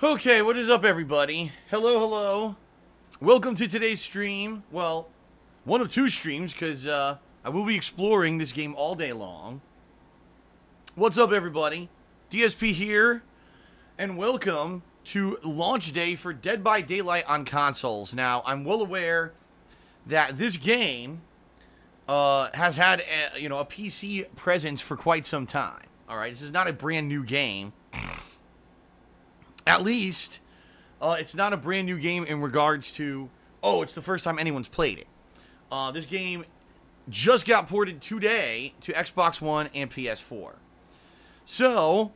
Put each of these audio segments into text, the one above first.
Okay, what is up, everybody? Hello, hello. Welcome to today's stream. Well, one of two streams, because I will be exploring this game all day long. What's up, everybody? DSP here, and welcome to launch day for Dead by Daylight on consoles. Now, I'm well aware that this game has had a PC presence for quite some time. All right, this is not a brand new game. At least, it's not a brand new game in regards to, oh, it's the first time anyone's played it. This game just got ported today to Xbox One and PS4. So,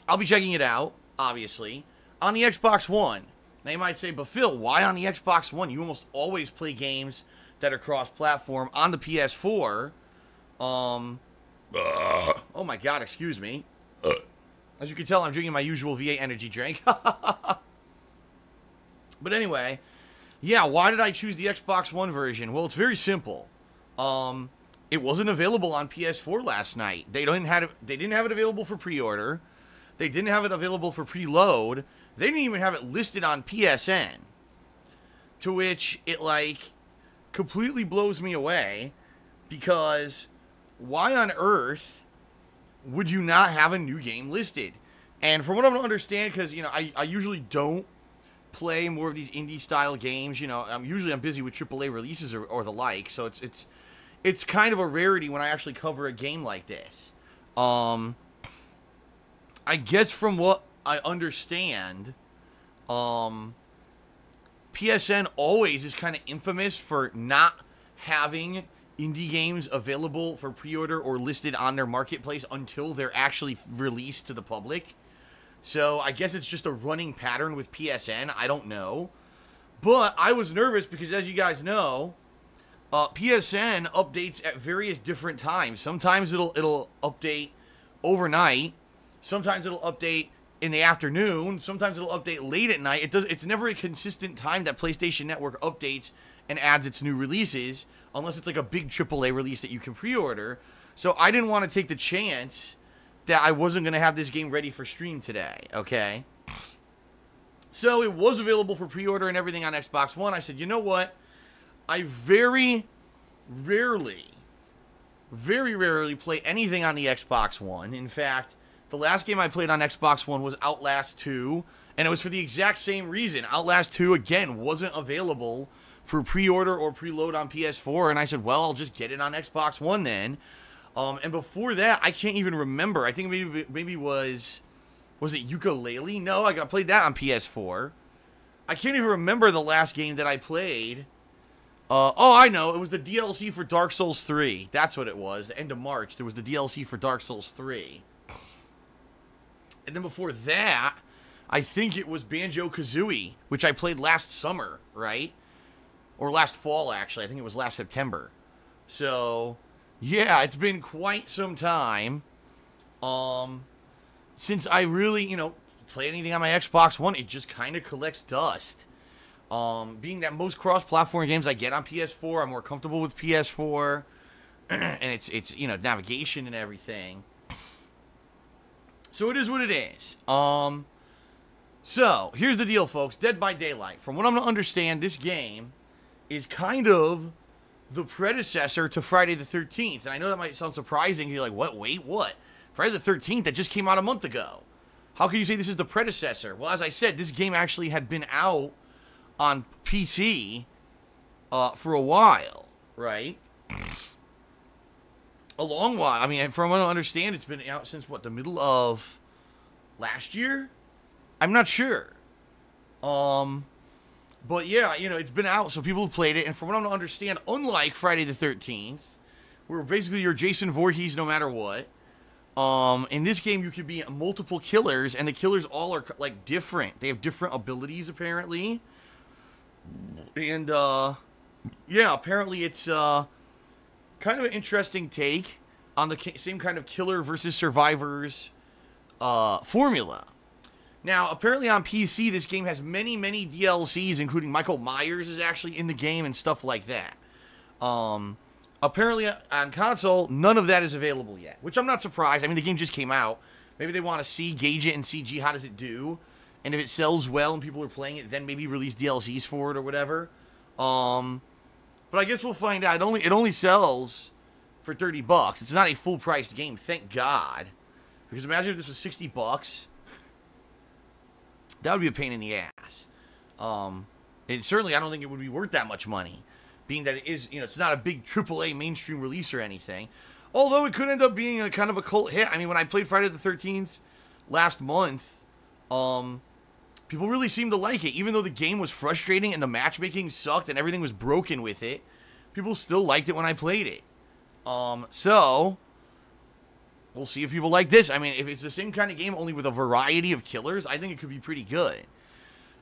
I'll be checking it out, obviously, on the Xbox One. Now, you might say, but Phil, why on the Xbox One? You almost always play games that are cross-platform on the PS4. Oh my god, excuse me. As you can tell, I'm drinking my usual V8 energy drink. But anyway, yeah, why did I choose the Xbox One version? Well, it's very simple. It wasn't available on PS4 last night. They didn't have it available for pre-order. They didn't have it available for preload. They didn't even have it listed on PSN. To which it, like, completely blows me away. Because why on earth would you not have a new game listed? And from what I don't understand, because, you know, I usually don't play more of these indie-style games. You know, I'm busy with AAA releases or the like, so it's kind of a rarity when I actually cover a game like this. I guess from what I understand, PSN always is kind of infamous for not having indie games available for pre-order or listed on their marketplace until they're actually released to the public. So I guess it's just a running pattern with PSN. I don't know. But I was nervous because, as you guys know, PSN updates at various different times. Sometimes it'll update overnight. Sometimes it'll update in the afternoon. Sometimes it'll update late at night. It's never a consistent time that PlayStation Network updates and adds its new releases, unless it's like a big AAA release that you can pre-order. So I didn't want to take the chance that I wasn't going to have this game ready for stream today, okay? So it was available for pre-order and everything on Xbox One. I said, you know what? I very rarely play anything on the Xbox One. In fact, the last game I played on Xbox One was Outlast 2, and it was for the exact same reason. Outlast 2, again, wasn't available for pre-order or preload on PS4, and I said, well, I'll just get it on Xbox One then. And before that, I can't even remember. I think maybe was it Ukulele? No, I played that on PS4. I can't even remember the last game that I played. Oh, I know. It was the DLC for Dark Souls 3. That's what it was. The end of March, there was the DLC for Dark Souls 3. And then before that, I think it was Banjo-Kazooie, which I played last summer, right? Or last fall, actually. I think it was last September. So, yeah, it's been quite some time since I really, play anything on my Xbox One. It just kind of collects dust. Being that most cross-platform games I get on PS4, I'm more comfortable with PS4. And it's navigation and everything. So it is what it is. So, here's the deal, folks. Dead by Daylight. From what I'm going to understand, this game is kind of the predecessor to Friday the 13th. And I know that might sound surprising. You're like, what? Wait, what? Friday the 13th, that just came out a month ago. How can you say this is the predecessor? Well, as I said, this game actually had been out on PC for a while, right? A long while. I mean, from what I understand, it's been out since, what, the middle of last year? I'm not sure. But yeah, it's been out, so people have played it, and from what I understand, unlike Friday the 13th, where basically you're Jason Voorhees no matter what, in this game you could be multiple killers, and the killers all are, like, different. They have different abilities, apparently. And, yeah, apparently it's, kind of an interesting take on the same kind of killer versus survivors, formula. Now, apparently on PC, this game has many, many DLCs, including Michael Myers is actually in the game and stuff like that. Apparently on console, none of that is available yet, which I'm not surprised. I mean, the game just came out. Maybe they want to gauge it and see, gee, how does it do? and if it sells well and people are playing it, then maybe release DLCs for it or whatever. But I guess we'll find out. It only sells for $30. It's not a full-priced game, thank God. Because imagine if this was $60. That would be a pain in the ass. And certainly I don't think it would be worth that much money, being that it is, it's not a big AAA mainstream release or anything. Although it could end up being a kind of a cult hit. I mean, when I played Friday the 13th last month, people really seemed to like it. Even though the game was frustrating and the matchmaking sucked and everything was broken with it, people still liked it when I played it. So we'll see if people like this. I mean, if it's the same kind of game, only with a variety of killers, I think it could be pretty good.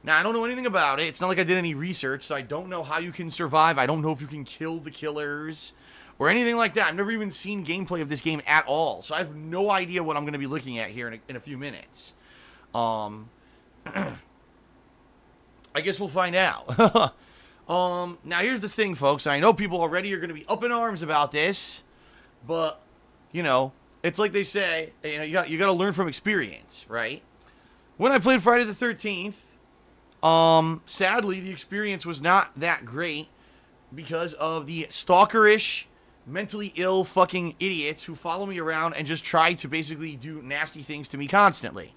Now, I don't know anything about it. It's not like I did any research, so I don't know how you can survive. I don't know if you can kill the killers or anything like that. I've never even seen gameplay of this game at all, so I have no idea what I'm going to be looking at here in a few minutes. I guess we'll find out. Now, here's the thing, folks. I know people already are going to be up in arms about this, but, it's like they say, you got to learn from experience, right? When I played Friday the 13th, sadly, the experience was not that great because of the stalkerish, mentally ill fucking idiots who follow me around and just try to basically do nasty things to me constantly.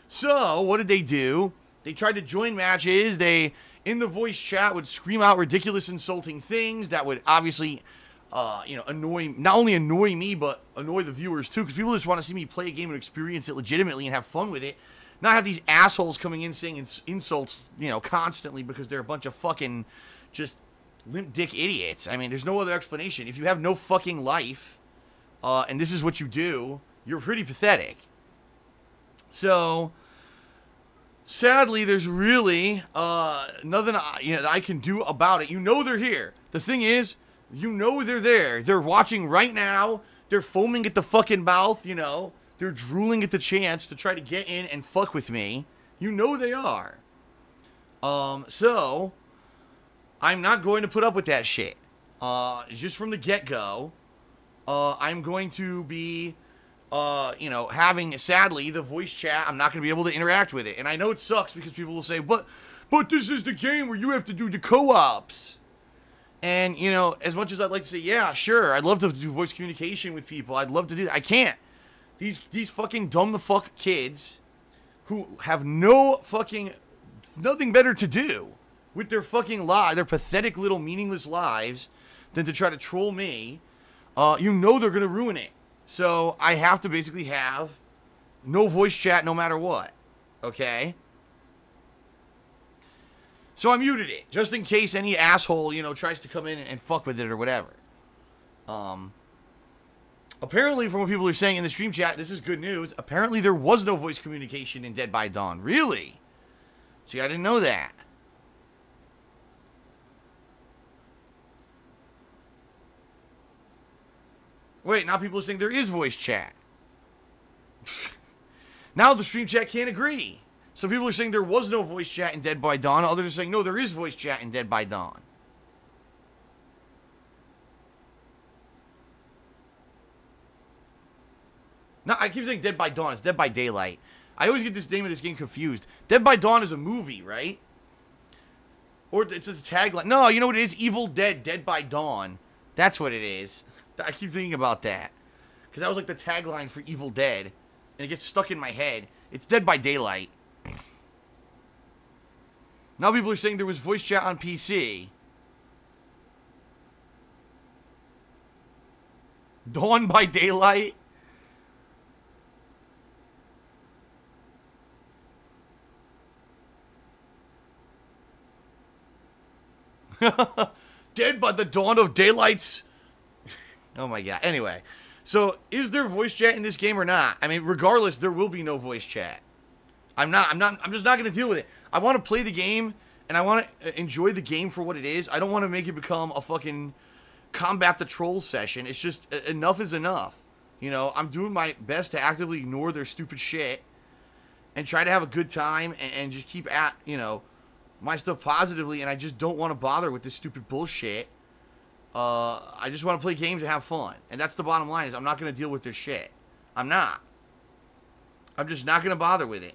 So, what did they do? They tried to join matches. They, in the voice chat, would scream out ridiculous, insulting things that would obviously, not only annoy me, but annoy the viewers too, because people just want to see me play a game and experience it legitimately and have fun with it. Not have these assholes coming in saying insults, constantly because they're a bunch of fucking just limp dick idiots. I mean, there's no other explanation. If you have no fucking life, and this is what you do, you're pretty pathetic. So, sadly, there's really nothing that I can do about it. They're here. The thing is, they're there. They're watching right now. They're foaming at the fucking mouth, They're drooling at the chance to try to get in and fuck with me. They are. So, I'm not going to put up with that shit. Just from the get-go, I'm going to be, having, sadly, the voice chat. I'm not going to be able to interact with it. And I know it sucks because people will say, but this is the game where you have to do the co-ops. And, as much as I'd like to say, yeah, sure, I'd love to do voice communication with people. I'd love to do that. I can't. These fucking dumb the fuck kids who have nothing better to do with their fucking their pathetic little meaningless lives than to try to troll me, they're going to ruin it. So I have to basically have no voice chat no matter what. Okay? So I muted it, just in case any asshole, tries to come in and fuck with it or whatever. Apparently, from what people are saying in the stream chat, this is good news. Apparently, there was no voice communication in Dead by Dawn. Really? See, I didn't know that. Wait, now people are saying there is voice chat. Now the stream chat can't agree. Some people are saying there was no voice chat in Dead by Dawn. Others are saying, no, there is voice chat in Dead by Dawn. No, I keep saying Dead by Dawn. It's Dead by Daylight. I always get this name of this game confused. Dead by Dawn is a movie, right? Or it's a tagline. No, you know what it is? Evil Dead, Dead by Dawn. That's what it is. I keep thinking about that. Because that was like the tagline for Evil Dead. And it gets stuck in my head. It's Dead by Daylight. Now people are saying there was voice chat on PC. Dawn by Daylight? Dead by the dawn of daylights. Oh my god. Anyway, so is there voice chat in this game or not? I mean, regardless, there will be no voice chat. I'm just not gonna deal with it. I want to play the game and I want to enjoy the game for what it is. I don't want to make it become a fucking combat the troll session. It's just enough is enough. I'm doing my best to actively ignore their stupid shit and try to have a good time and just keep at my stuff positively, and I just don't want to bother with this stupid bullshit. I just want to play games and have fun. And that's the bottom line, is I'm not going to deal with this shit. I'm not. I'm just not going to bother with it.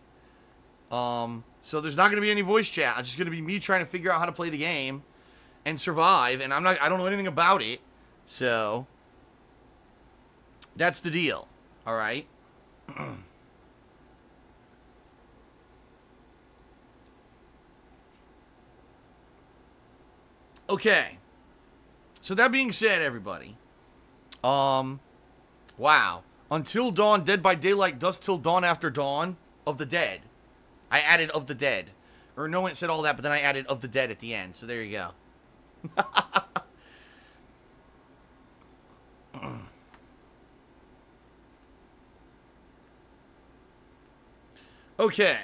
So there's not going to be any voice chat. It's just going to be me trying to figure out how to play the game and survive. And I don't know anything about it. So that's the deal. All right. Okay. So that being said, everybody. Wow. Until dawn, Dead by Daylight, dusk till dawn after dawn of the dead. I added of the dead. Or no one said all that, but then I added of the dead at the end. So there you go. Okay.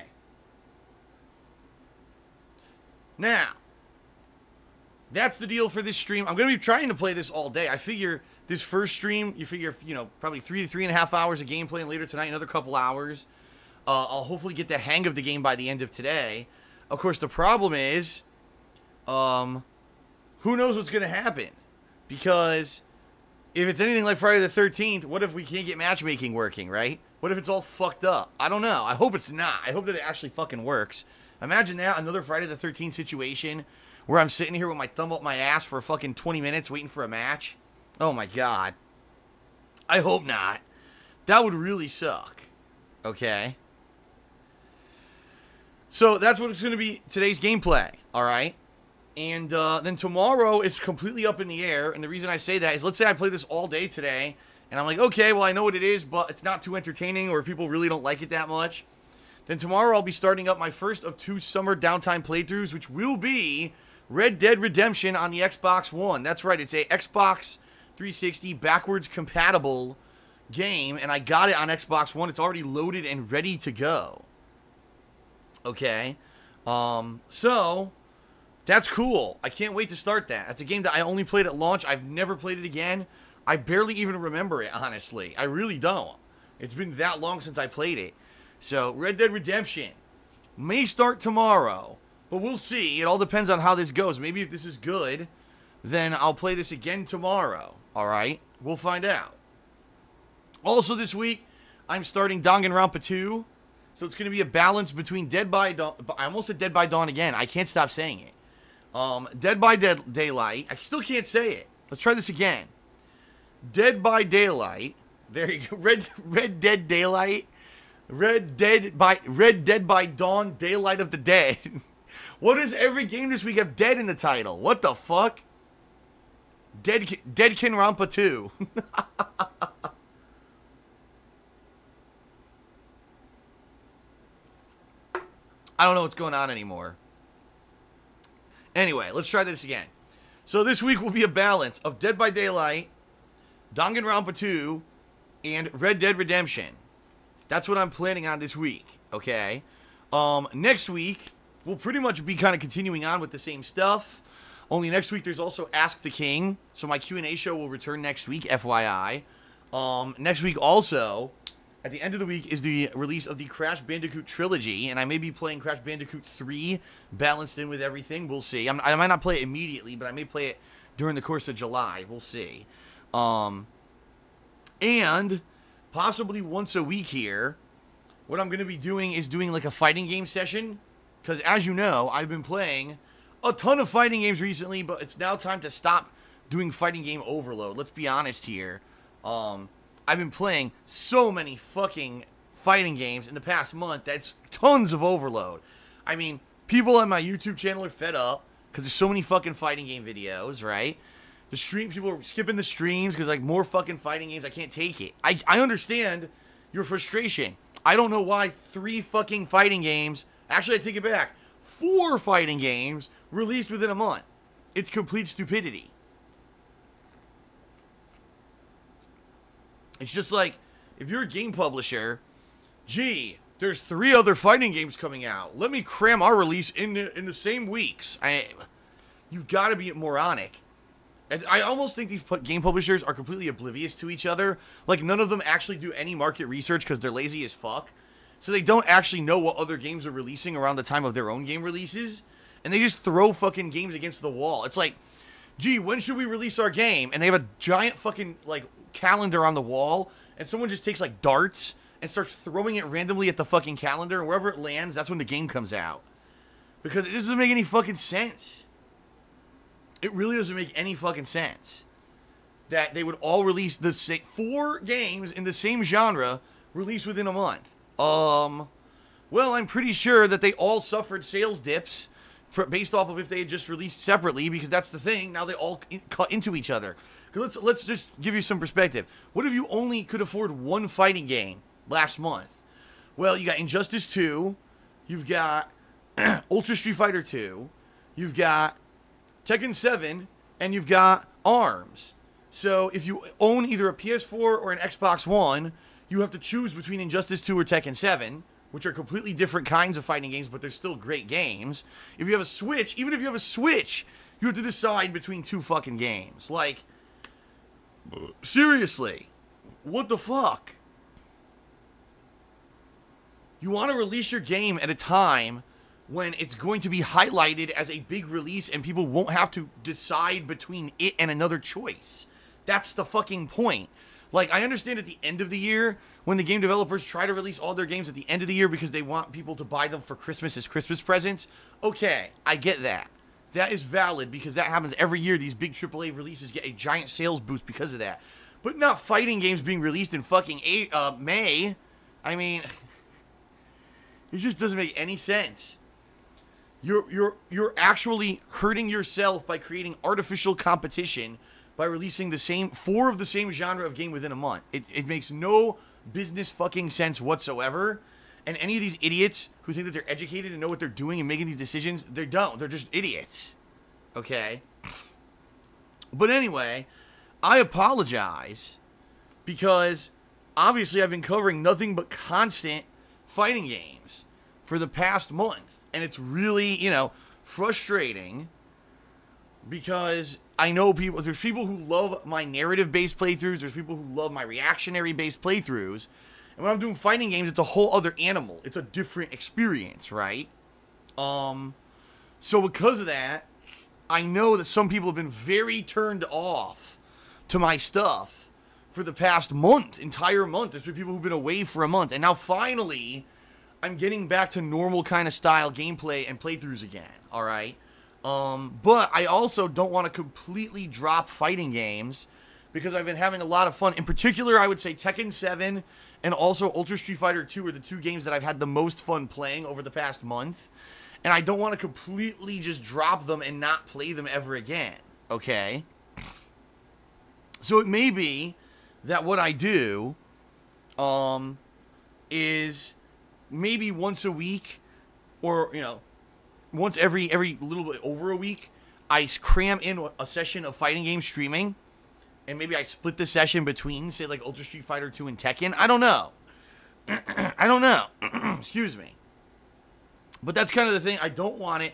Now, that's the deal for this stream. I'm going to be trying to play this all day. I figure this first stream, you know, probably 3 to 3.5 hours of gameplay, and later tonight another couple hours. I'll hopefully get the hang of the game by the end of today. Of course, the problem is, who knows what's going to happen? Because if it's anything like Friday the 13th, what if we can't get matchmaking working, right? What if it's all fucked up? I don't know. I hope it's not. I hope that it actually fucking works. Imagine that, another Friday the 13th situation where I'm sitting here with my thumb up my ass for fucking 20 minutes waiting for a match. Oh my god. I hope not. That would really suck. Okay? So that's what it's going to be today's gameplay, alright? And then tomorrow is completely up in the air, and the reason I say that is, let's say I play this all day today, and I'm like, okay, well I know what it is, but it's not too entertaining, or people really don't like it that much. Then tomorrow I'll be starting up my first of 2 summer downtime playthroughs, which will be Red Dead Redemption on the Xbox One. That's right, it's a Xbox 360 backwards compatible game, and I got it on Xbox One. It's already loaded and ready to go. Okay, so that's cool. I can't wait to start that. That's a game that I only played at launch. I've never played it again. I barely even remember it, honestly. I really don't. It's been that long since I played it. So, Red Dead Redemption may start tomorrow, but we'll see. It all depends on how this goes. Maybe if this is good, then I'll play this again tomorrow. Alright? We'll find out. Also this week, I'm starting Danganronpa 2. So it's going to be a balance between Dead by Dawn. I almost said Dead by Dawn again. I can't stop saying it. Dead by Daylight. I still can't say it. Let's try this again. Dead by Daylight. There you go. Red Dead Daylight. Red Dead by Dawn. Daylight of the Dead. What does every game this week have dead in the title? What the fuck? Deadkinrampa 2. I don't know what's going on anymore. Anyway, let's try this again. So this week will be a balance of Dead by Daylight, Danganronpa 2, and Red Dead Redemption. That's what I'm planning on this week, okay? Next week, we'll pretty much be kind of continuing on with the same stuff. Only next week, there's also Ask the King. So my Q&A show will return next week, FYI. Next week also, at the end of the week, is the release of the Crash Bandicoot Trilogy, and I may be playing Crash Bandicoot 3 balanced in with everything. We'll see. I might not play it immediately, but I may play it during the course of July. We'll see. And possibly once a week here, what I'm going to be doing is doing like a fighting game session, because as you know, I've been playing a ton of fighting games recently, but it's now time to stop doing fighting game overload. Let's be honest here. I've been playing so many fucking fighting games in the past month. That's tons of overload. I mean, people on my YouTube channel are fed up because there's so many fucking fighting game videos, right? The stream, people are skipping the streams because like more fucking fighting games. I can't take it. I understand your frustration. I don't know why 3 fucking fighting games, actually I take it back, 4 fighting games released within a month. It's complete stupidity. It's just like, if you're a game publisher, gee, there's 3 other fighting games coming out. Let me cram our release in the same weeks. You've got to be moronic. And I almost think these game publishers are completely oblivious to each other. Like, none of them actually do any market research because they're lazy as fuck. So they don't actually know what other games are releasing around the time of their own game releases. And they just throw fucking games against the wall. It's like, gee, when should we release our game? And they have a giant fucking, like, calendar on the wall, and someone just takes like darts and starts throwing it randomly at the fucking calendar, and wherever it lands, that's when the game comes out. Because it doesn't make any fucking sense. It really doesn't make any fucking sense that they would all release the 4 games in the same genre released within a month. Well, I'm pretty sure that they all suffered sales dips based off of if they had just released separately, because that's the thing. Now they all cut into each other. Let's just give you some perspective. What if you only could afford one fighting game last month? Well, you got Injustice 2, you've got Ultra Street Fighter 2, you've got Tekken 7, and you've got ARMS. So if you own either a PS4 or an Xbox One, you have to choose between Injustice 2 or Tekken 7, which are completely different kinds of fighting games, but they're still great games. If you have a Switch, even if you have a Switch, you have to decide between 2 fucking games. Like, seriously, what the fuck? You want to release your game at a time when it's going to be highlighted as a big release and people won't have to decide between it and another choice. That's the fucking point. Like, I understand at the end of the year, when the game developers try to release all their games at the end of the year because they want people to buy them for Christmas as Christmas presents. Okay, I get that. That is valid because that happens every year. These big AAA releases get a giant sales boost because of that. But not fighting games being released in fucking May. I mean, it just doesn't make any sense. You're actually hurting yourself by creating artificial competition by releasing 4 of the same genre of game within a month. It makes no business fucking sense whatsoever. And any of these idiots who think that they're educated and know what they're doing and making these decisions, they don't. They're just idiots. Okay? But anyway, I apologize because obviously I've been covering nothing but constant fighting games for the past month. And it's really, frustrating because I know there's people who love my narrative-based playthroughs, there's people who love my reactionary-based playthroughs, and when I'm doing fighting games, it's a whole other animal. It's a different experience, right? So because of that, I know that some people have been very turned off to my stuff for the past entire month. There's been people who've been away for a month, and now finally, I'm getting back to normal kind of style gameplay and playthroughs again, alright? But I also don't want to completely drop fighting games because I've been having a lot of fun. In particular, I would say Tekken 7 and also Ultra Street Fighter 2 are the 2 games that I've had the most fun playing over the past month. And I don't want to completely just drop them and not play them ever again, okay? So it may be that what I do is maybe once a week or, once every little bit over a week, I cram in a session of fighting game streaming, and maybe I split the session between, say, like Ultra Street Fighter 2 and Tekken. I don't know. I don't know. Excuse me. But that's kind of the thing. I don't want it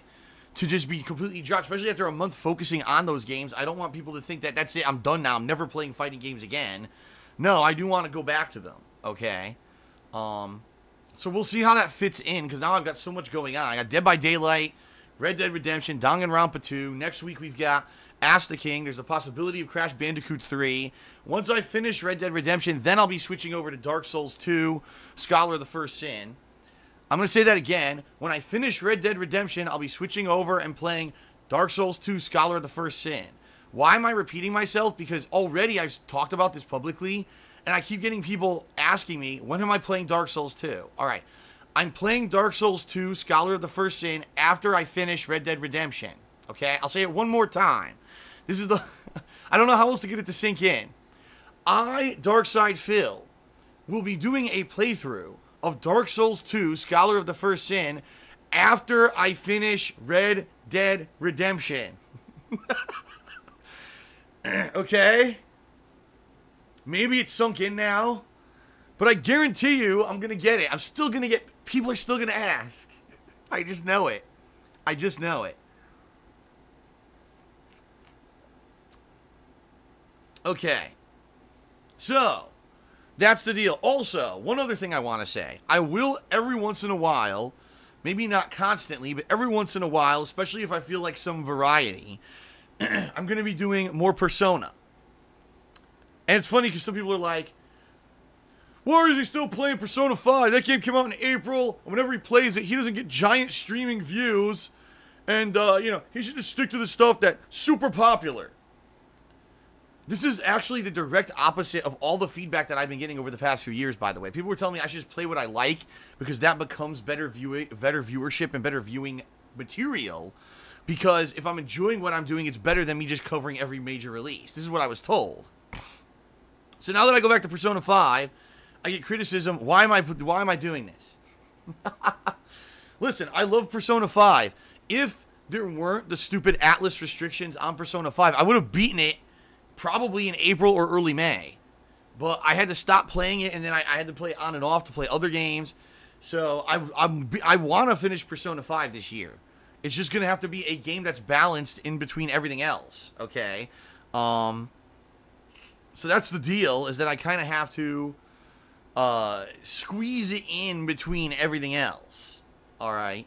to just be completely dropped, especially after a month focusing on those games. I don't want people to think that that's it. I'm done now. I'm never playing fighting games again. No, I do want to go back to them. Okay? So we'll see how that fits in, because now I've got so much going on. I got Dead by Daylight, Red Dead Redemption, Danganronpa 2. Next week we've got Ask the King. There's a possibility of Crash Bandicoot 3. Once I finish Red Dead Redemption, then I'll be switching over to Dark Souls 2, Scholar of the First Sin. I'm going to say that again. When I finish Red Dead Redemption, I'll be switching over and playing Dark Souls 2, Scholar of the First Sin. Why am I repeating myself? Because already I've talked about this publicly, and I keep getting people asking me, when am I playing Dark Souls 2? Alright, I'm playing Dark Souls 2, Scholar of the First Sin, after I finish Red Dead Redemption. Okay, I'll say it one more time. This is the... I don't know how else to get it to sink in. Darkside Phil, will be doing a playthrough of Dark Souls 2, Scholar of the First Sin, after I finish Red Dead Redemption. Okay? Maybe it's sunk in now, but I guarantee you I'm going to get it. I'm still going to get... People are still going to ask. I just know it. I just know it. Okay. So, that's the deal. Also, one other thing I want to say. I will, every once in a while, maybe not constantly, but every once in a while, especially if I feel like some variety, I'm going to be doing more Persona. And it's funny because some people are like, Why is he still playing Persona 5? That game came out in April. And whenever he plays it, he doesn't get giant streaming views. And, you know, he should just stick to the stuff that's super popular. This is actually the direct opposite of all the feedback that I've been getting over the past few years, by the way. People were telling me I should just play what I like because that becomes better viewership and better viewing material. Because if I'm enjoying what I'm doing, it's better than me just covering every major release. This is what I was told. So now that I go back to Persona 5, I get criticism. Why am I doing this? Listen, I love Persona 5. If there weren't the stupid Atlas restrictions on Persona 5, I would have beaten it probably in April or early May. But I had to stop playing it, and then I had to play it on and off to play other games. So I want to finish Persona 5 this year. It's just going to have to be a game that's balanced in between everything else, okay? So that's the deal, is that I kind of have to squeeze it in between everything else, all right?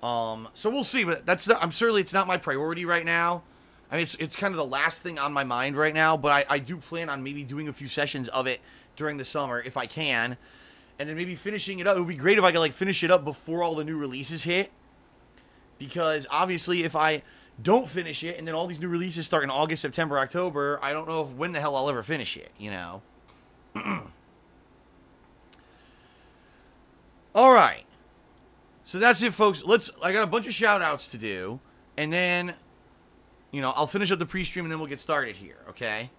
So we'll see, but I'm certainly, it's not my priority right now. I mean, it's kind of the last thing on my mind right now, but I do plan on maybe doing a few sessions of it during the summer, if I can, and then maybe finishing it up. It would be great if I could, like, finish it up before all the new releases hit, because obviously if I don't finish it, and then all these new releases start in August, September, October, I don't know when the hell I'll ever finish it, you know? Alright. So that's it, folks. I got a bunch of shout-outs to do, and then, you know, I'll finish up the pre-stream, and then we'll get started here, okay?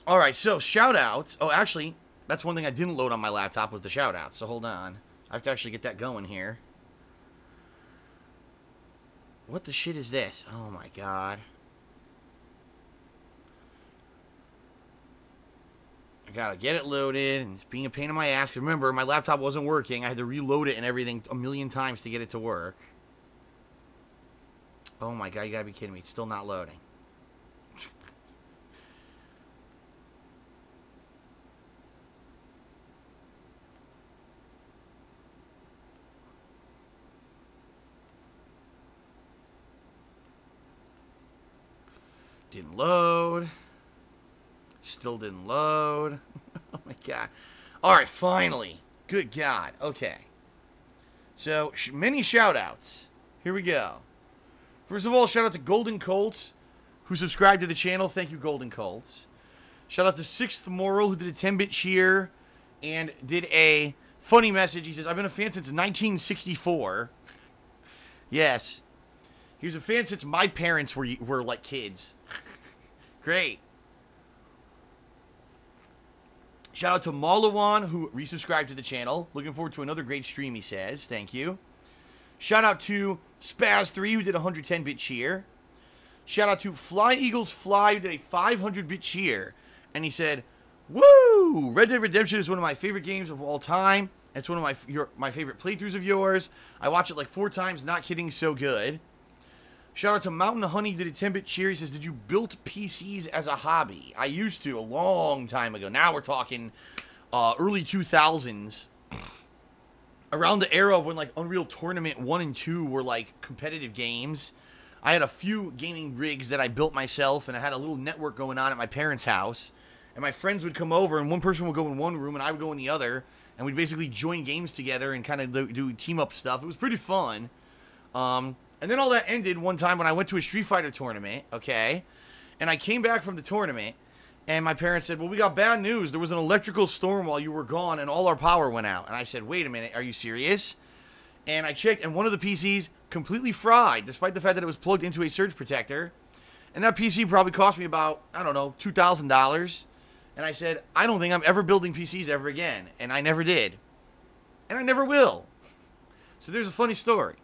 Alright, so shout-outs. Oh, actually, that's one thing I didn't load on my laptop was the shout-outs, so hold on. I have to actually get that going here. What the shit is this? Oh my god. I gotta get it loaded, and it's being a pain in my ass. Cause remember, my laptop wasn't working. I had to reload it and everything a million times to get it to work. Oh my god, you gotta be kidding me. It's still not loading. Didn't load. Still didn't load. Oh my god. Alright, finally. Good god. Okay. So, many shout-outs. Here we go. First of all, shout out to Golden Colts, who subscribed to the channel. Thank you, Golden Colts. Shout out to Sixth Moral, who did a 10-bit cheer and did a funny message. He says, I've been a fan since 1964. Yes. He was a fan since my parents were like kids. Great. Shout out to Malawan, who resubscribed to the channel. Looking forward to another great stream, he says. Thank you. Shout out to Spaz3, who did a 110-bit cheer. Shout out to Fly Eagles Fly, who did a 500-bit cheer. And he said, woo! Red Dead Redemption is one of my favorite games of all time. It's one of my favorite playthroughs of yours. I watch it like 4 times, not kidding, so good. Shout out to Mountain Honey, did a 10-bit cheer. He says, did you build PCs as a hobby? I used to a long time ago. Now we're talking early 2000s. Around the era of when like Unreal Tournament 1 and 2 were like competitive games. I had a few gaming rigs that I built myself, and I had a little network going on at my parents' house. And my friends would come over, and one person would go in one room, and I would go in the other. And we'd basically join games together and kind of do team-up stuff. It was pretty fun. And then all that ended one time when I went to a Street Fighter tournament, okay? And I came back from the tournament, and my parents said, well, we got bad news. There was an electrical storm while you were gone, and all our power went out. And I said, wait a minute, are you serious? And I checked, and one of the PCs completely fried, despite the fact that it was plugged into a surge protector. And that PC probably cost me about, I don't know, $2,000. And I said, I don't think I'm ever building PCs ever again. And I never did. And I never will. So there's a funny story.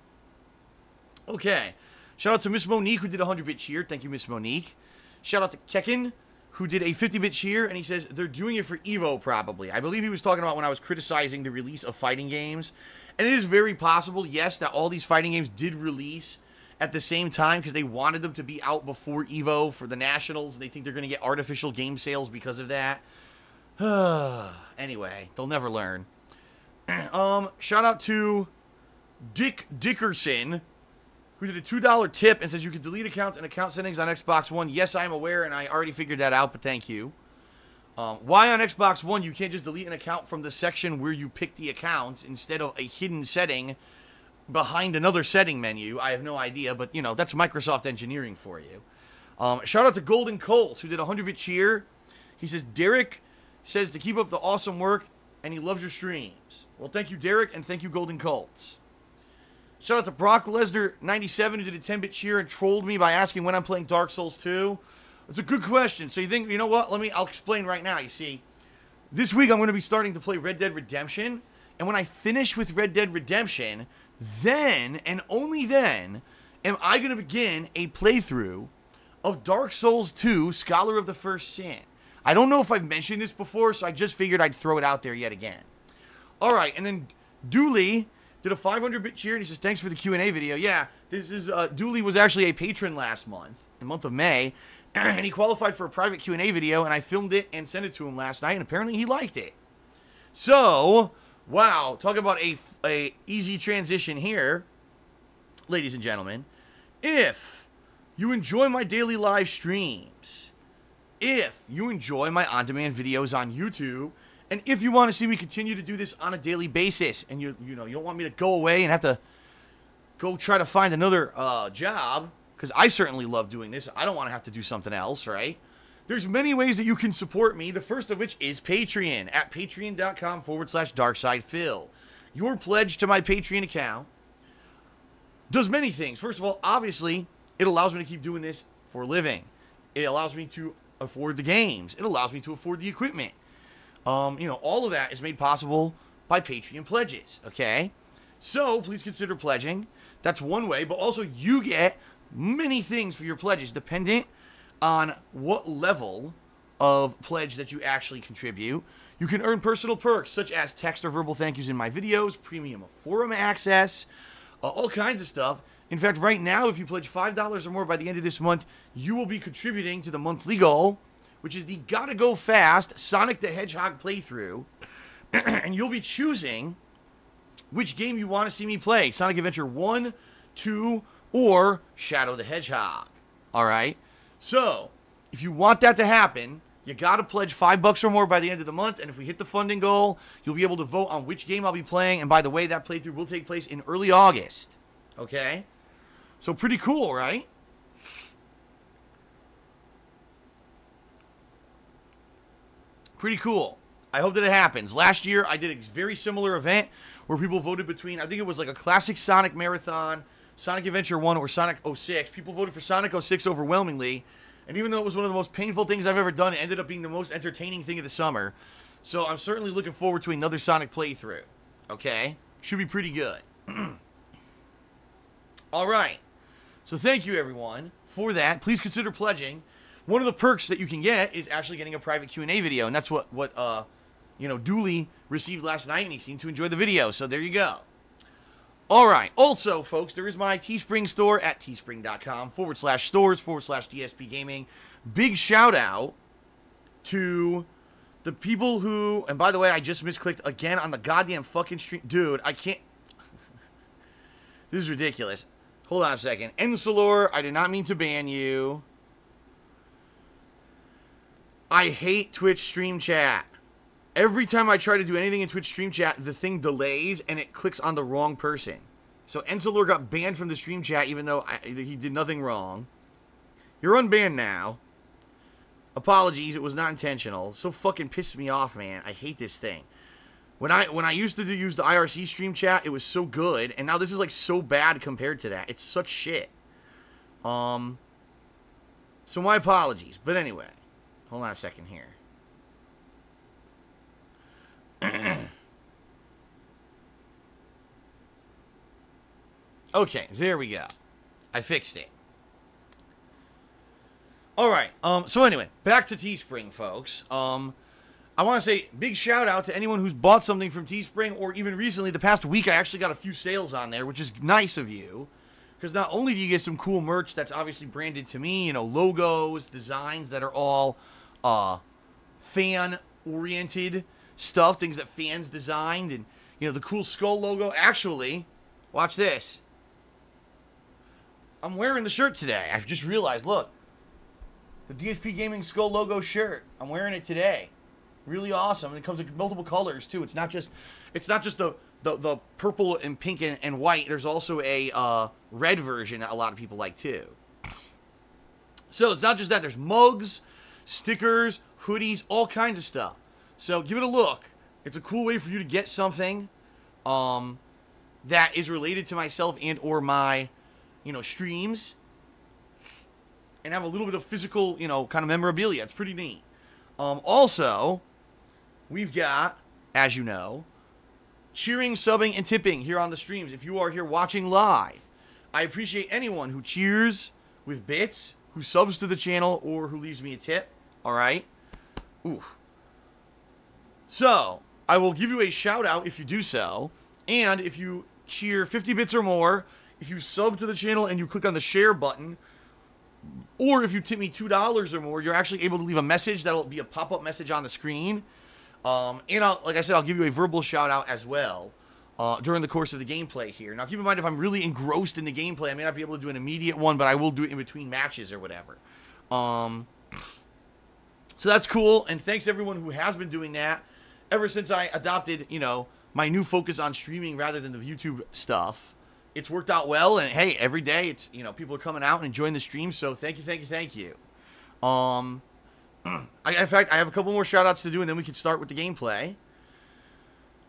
Okay. Shout out to Miss Monique, who did a 100-bit cheer. Thank you, Miss Monique. Shout out to Kekken, who did a 50-bit cheer, and he says they're doing it for Evo, probably. I believe he was talking about when I was criticizing the release of fighting games. And it is very possible, yes, that all these fighting games did release at the same time because they wanted them to be out before Evo for the Nationals. They think they're going to get artificial game sales because of that. Anyway, they'll never learn. Shout out to Dick Dickerson, who did a $2 tip and says you can delete accounts and account settings on Xbox One. Yes, I am aware, and I already figured that out, but thank you. Why on Xbox One you can't just delete an account from the section where you pick the accounts instead of a hidden setting behind another setting menu? I have no idea, but, you know, that's Microsoft engineering for you. Shout out to Golden Colt, who did a 100-bit cheer. He says, Derek says to keep up the awesome work, and he loves your streams. Well, thank you, Derek, and thank you, Golden Colts. Shout out to Brock Lesnar 97, who did a 10-bit cheer and trolled me by asking when I'm playing Dark Souls 2. That's a good question. So you think, you know what? I'll explain right now. You see, this week I'm going to be starting to play Red Dead Redemption. And when I finish with Red Dead Redemption, then, and only then, am I going to begin a playthrough of Dark Souls 2, Scholar of the First Sin. I don't know if I've mentioned this before, so I just figured I'd throw it out there yet again. Alright, and then Dooley did a 500-bit cheer, and he says, thanks for the Q&A video. Yeah, this is, Dooley was actually a patron last month, in the month of May, and he qualified for a private Q&A video, and I filmed it and sent it to him last night, and apparently he liked it. So, wow, talk about a easy transition here, ladies and gentlemen. If you enjoy my daily live streams, if you enjoy my on-demand videos on YouTube, and if you want to see me continue to do this on a daily basis, and you don't want me to go away and have to go try to find another job, because I certainly love doing this. I don't want to have to do something else, right? There's many ways that you can support me, the first of which is Patreon, at patreon.com/DarksidePhil. Your pledge to my Patreon account does many things. First of all, obviously, it allows me to keep doing this for a living. It allows me to afford the games. It allows me to afford the equipment. All of that is made possible by Patreon pledges, okay? So, please consider pledging. That's one way, but also you get many things for your pledges, dependent on what level of pledge that you actually contribute. You can earn personal perks, such as text or verbal thank yous in my videos, premium forum access, all kinds of stuff. In fact, right now, if you pledge $5 or more by the end of this month, you will be contributing to the monthly goal, which is the Gotta Go Fast Sonic the Hedgehog playthrough. And you'll be choosing which game you want to see me play. Sonic Adventure 1, 2, or Shadow the Hedgehog. Alright? So, if you want that to happen, you gotta pledge $5 or more by the end of the month, and if we hit the funding goal, you'll be able to vote on which game I'll be playing, and by the way, that playthrough will take place in early August. Okay? So pretty cool, right? Pretty cool. I hope that it happens. Last year, I did a very similar event where people voted between, I think it was like a classic Sonic marathon, Sonic Adventure 1, or Sonic 06. People voted for Sonic 06 overwhelmingly, and even though it was one of the most painful things I've ever done, it ended up being the most entertaining thing of the summer. So I'm certainly looking forward to another Sonic playthrough. Okay? Should be pretty good. Alright. So thank you, everyone, for that. Please consider pledging. One of the perks that you can get is actually getting a private Q&A video, and that's what Dooley received last night, and he seemed to enjoy the video, so there you go. Alright, also, folks, there is my Teespring store at teespring.com/stores/DSPGaming. Big shout out to the people who, and by the way, I just misclicked again on the goddamn fucking stream. Dude, I can't. This is ridiculous. Hold on a second. Encelor, I did not mean to ban you. I hate Twitch stream chat. Every time I try to do anything in Twitch stream chat, the thing delays and it clicks on the wrong person. So Encelor got banned from the stream chat even though he did nothing wrong. You're unbanned now. Apologies, it was not intentional. So fucking pissed me off, man. I hate this thing. When I used to use the IRC stream chat, it was so good, and now this is like so bad compared to that. It's such shit. So my apologies. But anyway, hold on a second here. Okay, there we go. I fixed it. Alright, so anyway, back to Teespring, folks. I want to say big shout out to anyone who's bought something from Teespring, or even recently, the past week, I actually got a few sales on there, which is nice of you. Because not only do you get some cool merch that's obviously branded to me, you know, logos, designs that are all fan-oriented stuff, things that fans designed, and, you know, the cool skull logo. Actually, watch this. I'm wearing the shirt today. I've just realized, look. The DSPGaming skull logo shirt. I'm wearing it today. Really awesome. And it comes in multiple colors too. It's not just the purple and pink and white. There's also a red version that a lot of people like too. So it's not just that. There's mugs, stickers, hoodies, all kinds of stuff. So give it a look. It's a cool way for you to get something that is related to myself and or my, streams, and have a little bit of physical, kind of memorabilia. It's pretty neat. Also, we've got, as you know, cheering, subbing, and tipping here on the streams. If you are here watching live, I appreciate anyone who cheers with bits, who subs to the channel, or who leaves me a tip. All right? Ooh. So, I will give you a shout out if you do so. And if you cheer 50 bits or more, if you sub to the channel and you click on the share button, or if you tip me $2 or more, you're actually able to leave a message. That'll be a pop-up message on the screen. And like I said, I'll give you a verbal shout out as well during the course of the gameplay here. Now, keep in mind, if I'm really engrossed in the gameplay, I may not be able to do an immediate one, but I will do it in between matches or whatever. So that's cool, and thanks everyone who has been doing that ever since I adopted, my new focus on streaming rather than the YouTube stuff. It's worked out well, and hey, every day it's, people are coming out and enjoying the stream, so thank you, thank you, thank you. In fact, I have a couple more shout-outs to do, and then we can start with the gameplay.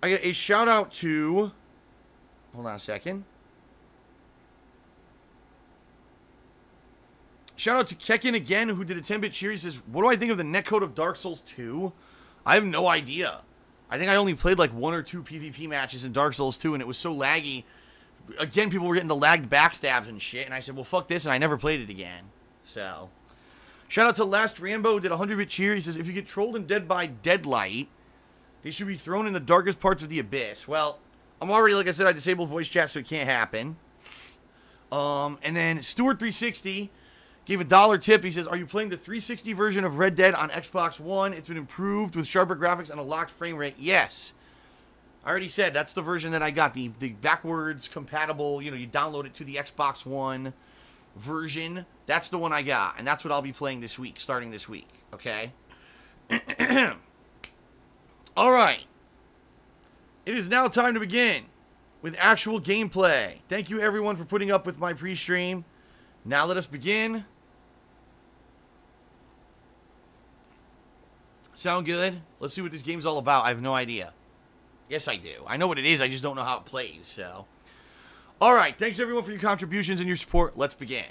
I got a shout-out to... Hold on a second. Shout-out to Kekin again, who did a 10-bit cheer. He says, what do I think of the netcode of Dark Souls 2? I have no idea. I think I only played like 1 or 2 PvP matches in Dark Souls 2, and it was so laggy. Again, people were getting the lagged backstabs and shit, and I said, well, fuck this, and I never played it again. So... Shout out to Last Rambo, did a 100-bit cheer. He says, if you get trolled and dead by Deadlight, they should be thrown in the darkest parts of the abyss. Well, I'm already, like I said, I disabled voice chat, so it can't happen. And then Stuart360 gave a $1 tip. He says, are you playing the 360 version of Red Dead on Xbox One? It's been improved with sharper graphics and a locked frame rate. Yes. I already said, that's the version that I got. The backwards compatible, you download it to the Xbox One version. That's the one I got, and that's what I'll be playing this week, starting this week, okay? Alright. It is now time to begin with actual gameplay. Thank you, everyone, for putting up with my pre-stream. Now let us begin. Sound good? Let's see what this game's all about. I have no idea. Yes, I do. I know what it is, I just don't know how it plays, so... Alright, thanks, everyone, for your contributions and your support. Let's begin.